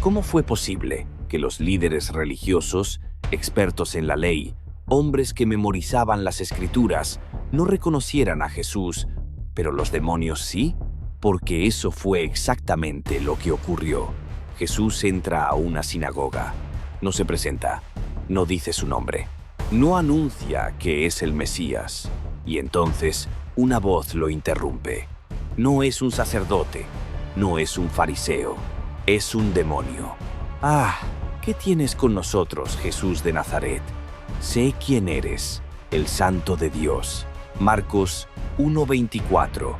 ¿Cómo fue posible que los líderes religiosos, expertos en la ley, hombres que memorizaban las escrituras, no reconocieran a Jesús, pero los demonios sí? Porque eso fue exactamente lo que ocurrió. Jesús entra a una sinagoga. No se presenta, no dice su nombre, no anuncia que es el Mesías. Y entonces una voz lo interrumpe. No es un sacerdote, no es un fariseo, es un demonio. Ah, ¿qué tienes con nosotros, Jesús de Nazaret? Sé quién eres, el Santo de Dios. Marcos 1:24.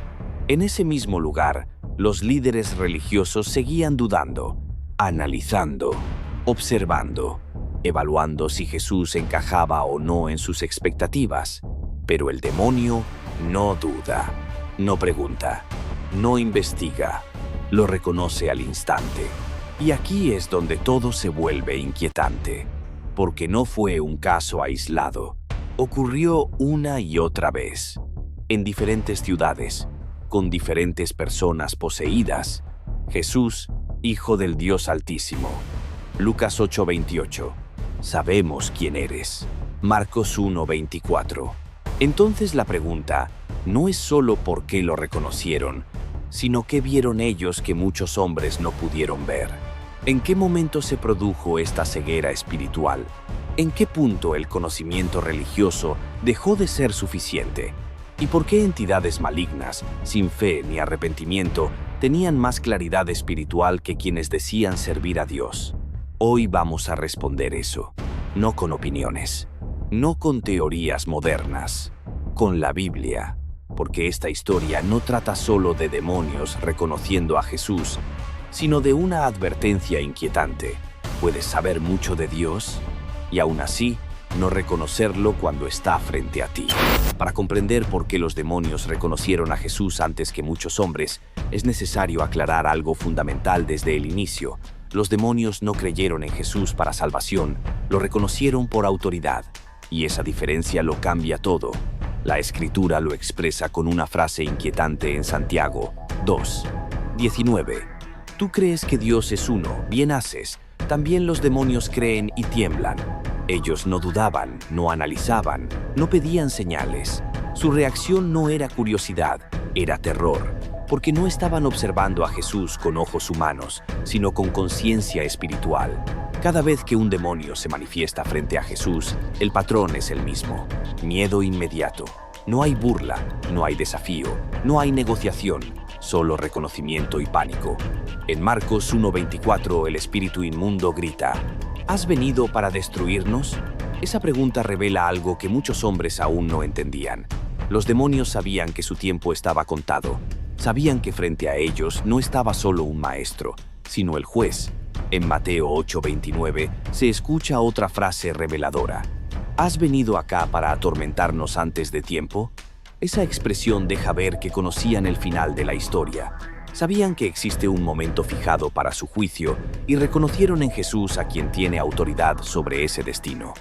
En ese mismo lugar, los líderes religiosos seguían dudando, analizando, observando, evaluando si Jesús encajaba o no en sus expectativas. Pero el demonio no duda, no pregunta, no investiga, lo reconoce al instante. Y aquí es donde todo se vuelve inquietante, porque no fue un caso aislado. Ocurrió una y otra vez, en diferentes ciudades, con diferentes personas poseídas. Jesús, Hijo del Dios Altísimo. Lucas 8:28. Sabemos quién eres. Marcos 1:24. Entonces la pregunta no es solo por qué lo reconocieron, sino qué vieron ellos que muchos hombres no pudieron ver. ¿En qué momento se produjo esta ceguera espiritual? ¿En qué punto el conocimiento religioso dejó de ser suficiente? ¿Y por qué entidades malignas, sin fe ni arrepentimiento, tenían más claridad espiritual que quienes decían servir a Dios? Hoy vamos a responder eso, no con opiniones, no con teorías modernas, con la Biblia, porque esta historia no trata solo de demonios reconociendo a Jesús, sino de una advertencia inquietante. ¿Puedes saber mucho de Dios y aún así no reconocerlo cuando está frente a ti? Para comprender por qué los demonios reconocieron a Jesús antes que muchos hombres, es necesario aclarar algo fundamental desde el inicio. Los demonios no creyeron en Jesús para salvación, lo reconocieron por autoridad. Y esa diferencia lo cambia todo. La Escritura lo expresa con una frase inquietante en Santiago 2:19. Tú crees que Dios es uno, bien haces. También los demonios creen y tiemblan. Ellos no dudaban, no analizaban, no pedían señales. Su reacción no era curiosidad, era terror, porque no estaban observando a Jesús con ojos humanos, sino con conciencia espiritual. Cada vez que un demonio se manifiesta frente a Jesús, el patrón es el mismo: miedo inmediato. No hay burla, no hay desafío, no hay negociación, solo reconocimiento y pánico. En Marcos 1:24, el espíritu inmundo grita: ¿Has venido para destruirnos? Esa pregunta revela algo que muchos hombres aún no entendían. Los demonios sabían que su tiempo estaba contado. Sabían que frente a ellos no estaba solo un maestro, sino el juez. En Mateo 8:29 se escucha otra frase reveladora: ¿Has venido acá para atormentarnos antes de tiempo? Esa expresión deja ver que conocían el final de la historia. Sabían que existe un momento fijado para su juicio y reconocieron en Jesús a quien tiene autoridad sobre ese destino.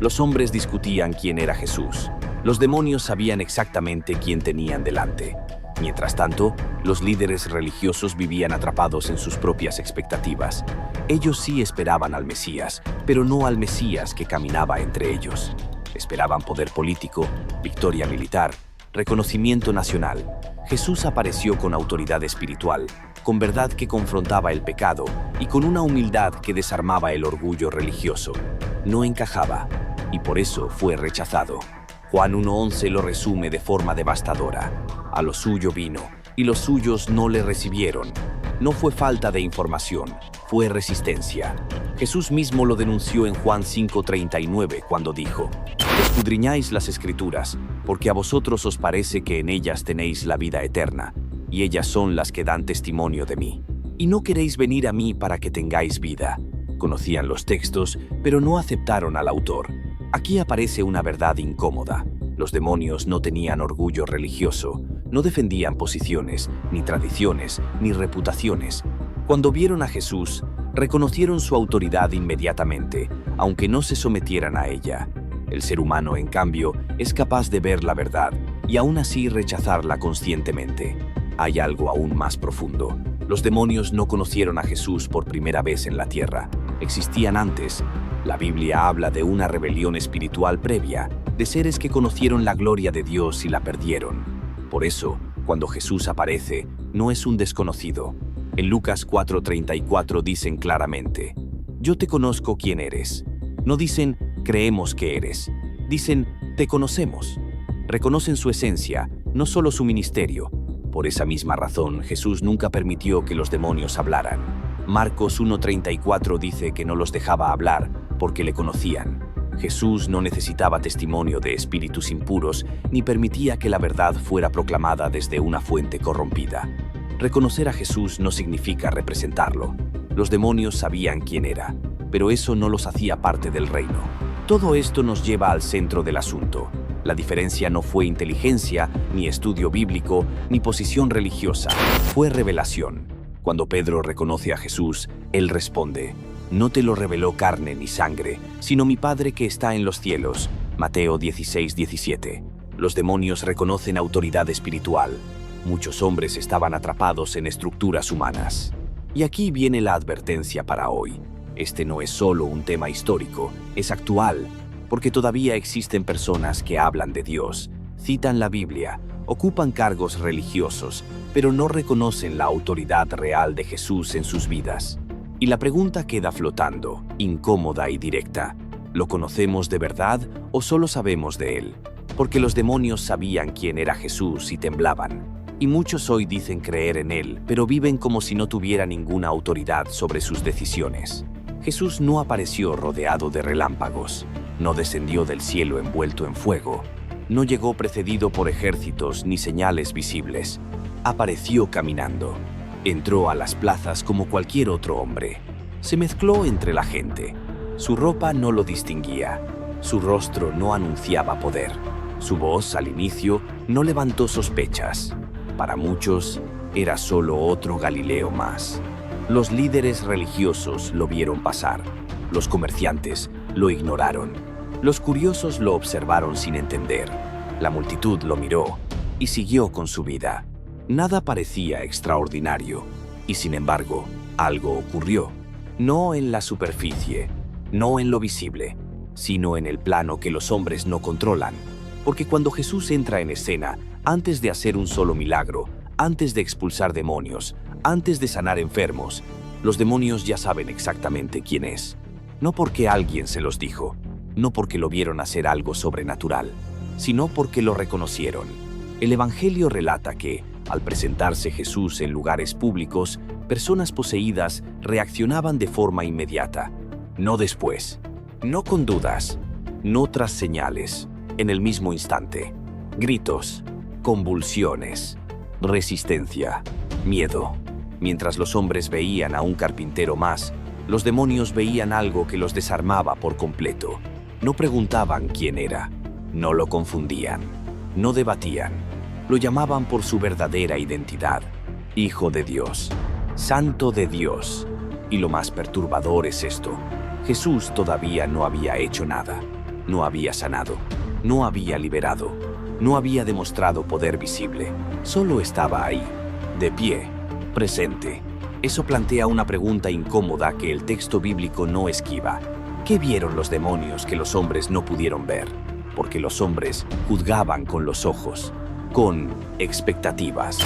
Los hombres discutían quién era Jesús. Los demonios sabían exactamente quién tenían delante. Mientras tanto, los líderes religiosos vivían atrapados en sus propias expectativas. Ellos sí esperaban al Mesías, pero no al Mesías que caminaba entre ellos. Esperaban poder político, victoria militar, reconocimiento nacional. Jesús apareció con autoridad espiritual, con verdad que confrontaba el pecado y con una humildad que desarmaba el orgullo religioso. No encajaba, y por eso fue rechazado. Juan 1:11 lo resume de forma devastadora: a lo suyo vino, y los suyos no le recibieron. No fue falta de información, fue resistencia. Jesús mismo lo denunció en Juan 5:39 cuando dijo: Escudriñáis las Escrituras, porque a vosotros os parece que en ellas tenéis la vida eterna, y ellas son las que dan testimonio de mí. Y no queréis venir a mí para que tengáis vida. Conocían los textos, pero no aceptaron al autor. Aquí aparece una verdad incómoda. Los demonios no tenían orgullo religioso, no defendían posiciones, ni tradiciones, ni reputaciones. Cuando vieron a Jesús, reconocieron su autoridad inmediatamente, aunque no se sometieran a ella. El ser humano, en cambio, es capaz de ver la verdad y aún así rechazarla conscientemente. Hay algo aún más profundo. Los demonios no conocieron a Jesús por primera vez en la tierra. Existían antes. La Biblia habla de una rebelión espiritual previa, de seres que conocieron la gloria de Dios y la perdieron. Por eso, cuando Jesús aparece, no es un desconocido. En Lucas 4:34 dicen claramente: «Yo te conozco quién eres». No dicen «creemos que eres». Dicen «te conocemos». Reconocen su esencia, no solo su ministerio. Por esa misma razón, Jesús nunca permitió que los demonios hablaran. Marcos 1:34 dice que no los dejaba hablar porque le conocían. Jesús no necesitaba testimonio de espíritus impuros ni permitía que la verdad fuera proclamada desde una fuente corrompida. Reconocer a Jesús no significa representarlo. Los demonios sabían quién era, pero eso no los hacía parte del reino. Todo esto nos lleva al centro del asunto. La diferencia no fue inteligencia, ni estudio bíblico, ni posición religiosa. Fue revelación. Cuando Pedro reconoce a Jesús, él responde: «No te lo reveló carne ni sangre, sino mi Padre que está en los cielos». Mateo 16:17. Los demonios reconocen autoridad espiritual. Muchos hombres estaban atrapados en estructuras humanas. Y aquí viene la advertencia para hoy. Este no es solo un tema histórico, es actual. Porque todavía existen personas que hablan de Dios, citan la Biblia, ocupan cargos religiosos, pero no reconocen la autoridad real de Jesús en sus vidas. Y la pregunta queda flotando, incómoda y directa: ¿lo conocemos de verdad o solo sabemos de él? Porque los demonios sabían quién era Jesús y temblaban. Y muchos hoy dicen creer en él, pero viven como si no tuviera ninguna autoridad sobre sus decisiones. Jesús no apareció rodeado de relámpagos. No descendió del cielo envuelto en fuego. No llegó precedido por ejércitos ni señales visibles. Apareció caminando. Entró a las plazas como cualquier otro hombre. Se mezcló entre la gente. Su ropa no lo distinguía. Su rostro no anunciaba poder. Su voz, al inicio, no levantó sospechas. Para muchos, era solo otro Galileo más. Los líderes religiosos lo vieron pasar. Los comerciantes lo ignoraron. Los curiosos lo observaron sin entender. La multitud lo miró y siguió con su vida. Nada parecía extraordinario, y sin embargo, algo ocurrió. No en la superficie, no en lo visible, sino en el plano que los hombres no controlan. Porque cuando Jesús entra en escena, antes de hacer un solo milagro, antes de expulsar demonios, antes de sanar enfermos, los demonios ya saben exactamente quién es. No porque alguien se los dijo, no porque lo vieron hacer algo sobrenatural, sino porque lo reconocieron. El Evangelio relata que, al presentarse Jesús en lugares públicos, personas poseídas reaccionaban de forma inmediata, no después, no con dudas, no tras señales, en el mismo instante. Gritos, convulsiones, resistencia, miedo. Mientras los hombres veían a un carpintero más, los demonios veían algo que los desarmaba por completo. No preguntaban quién era, no lo confundían, no debatían. Lo llamaban por su verdadera identidad: Hijo de Dios, Santo de Dios. Y lo más perturbador es esto: Jesús todavía no había hecho nada, no había sanado, no había liberado, no había demostrado poder visible, solo estaba ahí, de pie, presente. Eso plantea una pregunta incómoda que el texto bíblico no esquiva. ¿Qué vieron los demonios que los hombres no pudieron ver? Porque los hombres juzgaban con los ojos, con expectativas,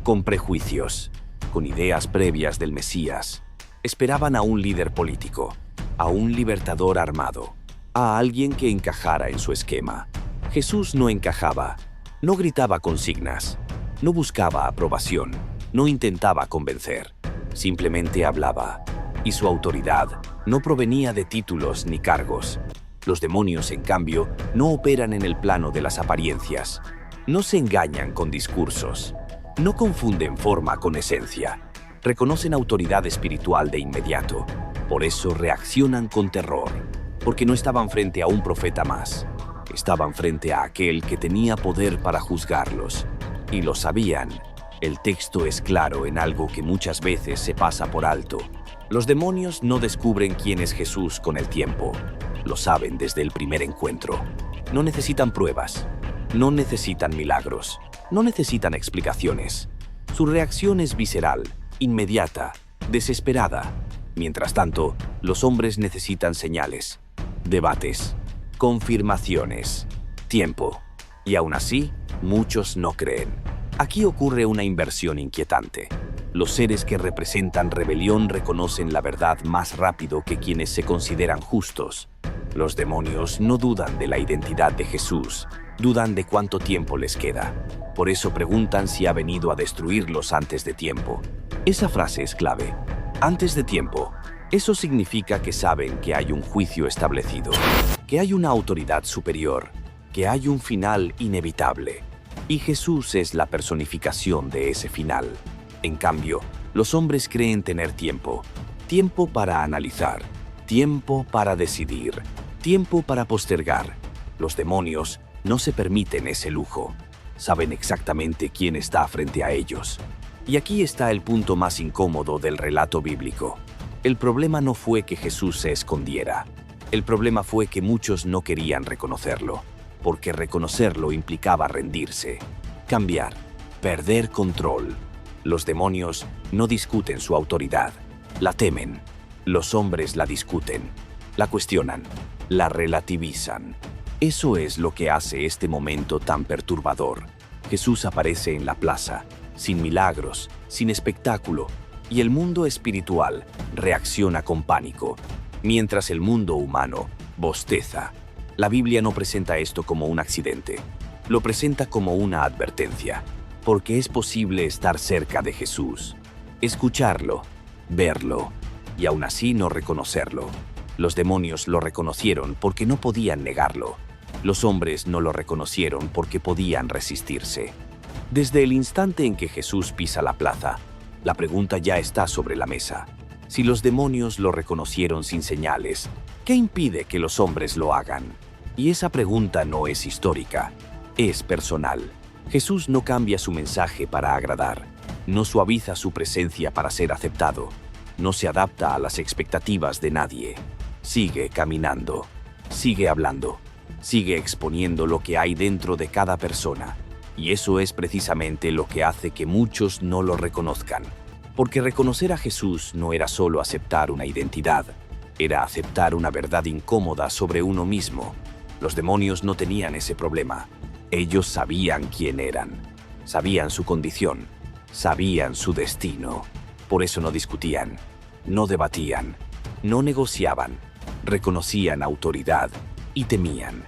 con prejuicios, con ideas previas del Mesías. Esperaban a un líder político, a un libertador armado, a alguien que encajara en su esquema. Jesús no encajaba, no gritaba consignas, no buscaba aprobación, no intentaba convencer, simplemente hablaba. Y su autoridad no provenía de títulos ni cargos. Los demonios, en cambio, no operan en el plano de las apariencias. No se engañan con discursos. No confunden forma con esencia. Reconocen autoridad espiritual de inmediato. Por eso reaccionan con terror. Porque no estaban frente a un profeta más. Estaban frente a aquel que tenía poder para juzgarlos. Y lo sabían. El texto es claro en algo que muchas veces se pasa por alto. Los demonios no descubren quién es Jesús con el tiempo. Lo saben desde el primer encuentro. No necesitan pruebas. No necesitan milagros. No necesitan explicaciones. Su reacción es visceral. inmediata, desesperada. Mientras tanto, los hombres necesitan señales, debates, confirmaciones, tiempo. Y aún así, muchos no creen. Aquí ocurre una inversión inquietante. Los seres que representan rebelión reconocen la verdad más rápido que quienes se consideran justos. Los demonios no dudan de la identidad de Jesús, dudan de cuánto tiempo les queda. Por eso preguntan si ha venido a destruirlos antes de tiempo. Esa frase es clave. Antes de tiempo. Eso significa que saben que hay un juicio establecido, que hay una autoridad superior, que hay un final inevitable. Y Jesús es la personificación de ese final. En cambio, los hombres creen tener tiempo. Tiempo para analizar, tiempo para decidir, tiempo para postergar. Los demonios no se permiten ese lujo. Saben exactamente quién está frente a ellos. Y aquí está el punto más incómodo del relato bíblico. El problema no fue que Jesús se escondiera. El problema fue que muchos no querían reconocerlo, porque reconocerlo implicaba rendirse, cambiar, perder control. Los demonios no discuten su autoridad, la temen. Los hombres la discuten, la cuestionan, la relativizan. Eso es lo que hace este momento tan perturbador. Jesús aparece en la plaza, sin milagros, sin espectáculo, y el mundo espiritual reacciona con pánico, mientras el mundo humano bosteza. La Biblia no presenta esto como un accidente, lo presenta como una advertencia, porque es posible estar cerca de Jesús, escucharlo, verlo, y aún así no reconocerlo. Los demonios lo reconocieron porque no podían negarlo. Los hombres no lo reconocieron porque podían resistirse. Desde el instante en que Jesús pisa la plaza, la pregunta ya está sobre la mesa. Si los demonios lo reconocieron sin señales, ¿qué impide que los hombres lo hagan? Y esa pregunta no es histórica, es personal. Jesús no cambia su mensaje para agradar, no suaviza su presencia para ser aceptado, no se adapta a las expectativas de nadie. Sigue caminando, sigue hablando, sigue exponiendo lo que hay dentro de cada persona. Y eso es precisamente lo que hace que muchos no lo reconozcan. Porque reconocer a Jesús no era solo aceptar una identidad, era aceptar una verdad incómoda sobre uno mismo. Los demonios no tenían ese problema. Ellos sabían quién eran, sabían su condición, sabían su destino. Por eso no discutían, no debatían, no negociaban, reconocían autoridad y temían.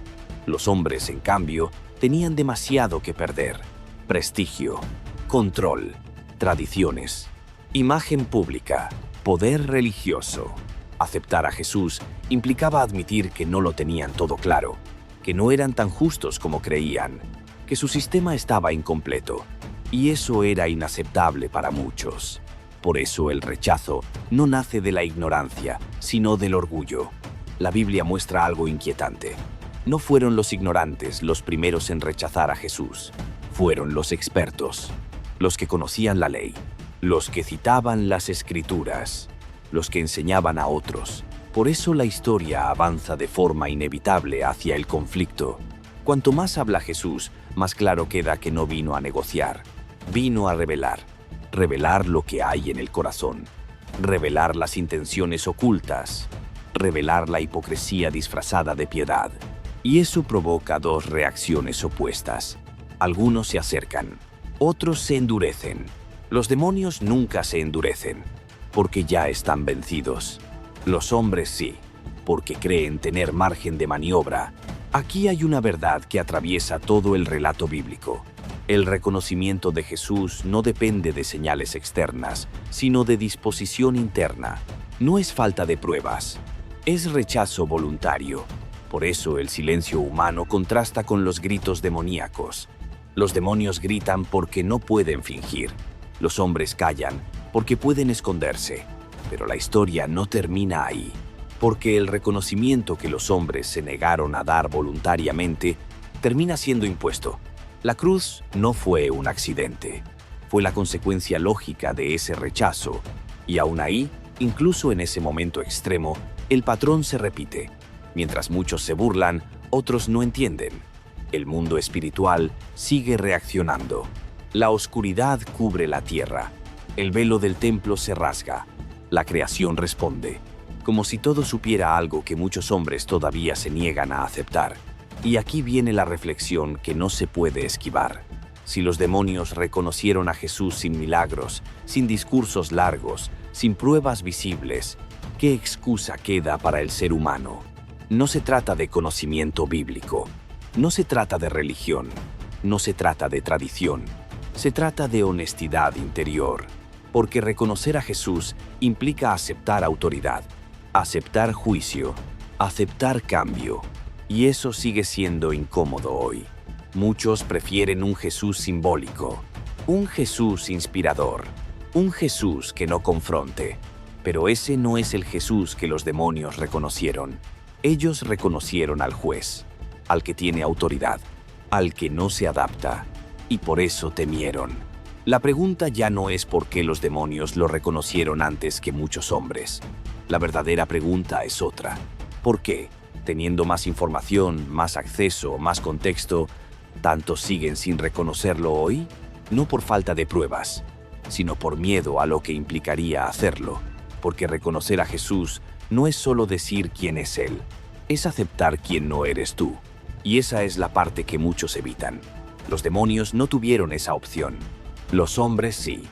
Los hombres, en cambio, tenían demasiado que perder: prestigio, control, tradiciones, imagen pública, poder religioso. Aceptar a Jesús implicaba admitir que no lo tenían todo claro, que no eran tan justos como creían, que su sistema estaba incompleto, y eso era inaceptable para muchos. Por eso el rechazo no nace de la ignorancia, sino del orgullo. La Biblia muestra algo inquietante. No fueron los ignorantes los primeros en rechazar a Jesús, fueron los expertos, los que conocían la ley, los que citaban las Escrituras, los que enseñaban a otros. Por eso la historia avanza de forma inevitable hacia el conflicto. Cuanto más habla Jesús, más claro queda que no vino a negociar, vino a revelar lo que hay en el corazón, revelar las intenciones ocultas, revelar la hipocresía disfrazada de piedad. Y eso provoca dos reacciones opuestas. Algunos se acercan, otros se endurecen. Los demonios nunca se endurecen, porque ya están vencidos. Los hombres sí, porque creen tener margen de maniobra. Aquí hay una verdad que atraviesa todo el relato bíblico. El reconocimiento de Jesús no depende de señales externas, sino de disposición interna. No es falta de pruebas, es rechazo voluntario. Por eso el silencio humano contrasta con los gritos demoníacos. Los demonios gritan porque no pueden fingir. Los hombres callan porque pueden esconderse. Pero la historia no termina ahí, porque el reconocimiento que los hombres se negaron a dar voluntariamente termina siendo impuesto. La cruz no fue un accidente, fue la consecuencia lógica de ese rechazo. Y aún ahí, incluso en ese momento extremo, el patrón se repite. Mientras muchos se burlan, otros no entienden. El mundo espiritual sigue reaccionando. La oscuridad cubre la tierra. El velo del templo se rasga. La creación responde, como si todo supiera algo que muchos hombres todavía se niegan a aceptar. Y aquí viene la reflexión que no se puede esquivar. Si los demonios reconocieron a Jesús sin milagros, sin discursos largos, sin pruebas visibles, ¿qué excusa queda para el ser humano? No se trata de conocimiento bíblico, no se trata de religión, no se trata de tradición, se trata de honestidad interior, porque reconocer a Jesús implica aceptar autoridad, aceptar juicio, aceptar cambio, y eso sigue siendo incómodo hoy. Muchos prefieren un Jesús simbólico, un Jesús inspirador, un Jesús que no confronte, pero ese no es el Jesús que los demonios reconocieron. Ellos reconocieron al juez, al que tiene autoridad, al que no se adapta, y por eso temieron. La pregunta ya no es por qué los demonios lo reconocieron antes que muchos hombres. La verdadera pregunta es otra. ¿Por qué, teniendo más información, más acceso, más contexto, tantos siguen sin reconocerlo hoy? No por falta de pruebas, sino por miedo a lo que implicaría hacerlo. Porque reconocer a Jesús no es solo decir quién es Él, es aceptar quién no eres tú. Y esa es la parte que muchos evitan. Los demonios no tuvieron esa opción. Los hombres sí.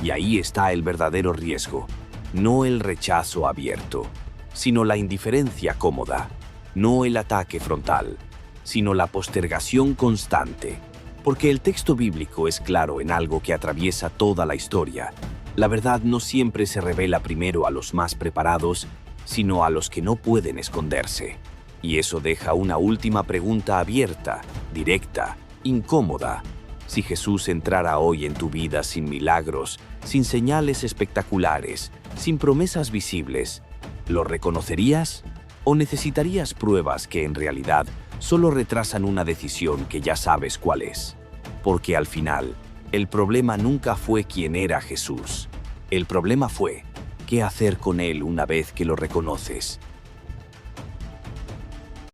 Y ahí está el verdadero riesgo. No el rechazo abierto, sino la indiferencia cómoda. No el ataque frontal, sino la postergación constante. Porque el texto bíblico es claro en algo que atraviesa toda la historia. La verdad no siempre se revela primero a los más preparados, sino a los que no pueden esconderse. Y eso deja una última pregunta abierta, directa, incómoda. Si Jesús entrara hoy en tu vida sin milagros, sin señales espectaculares, sin promesas visibles, ¿lo reconocerías? ¿O necesitarías pruebas que en realidad solo retrasan una decisión que ya sabes cuál es? Porque al final, el problema nunca fue quién era Jesús. El problema fue qué hacer con él una vez que lo reconoces.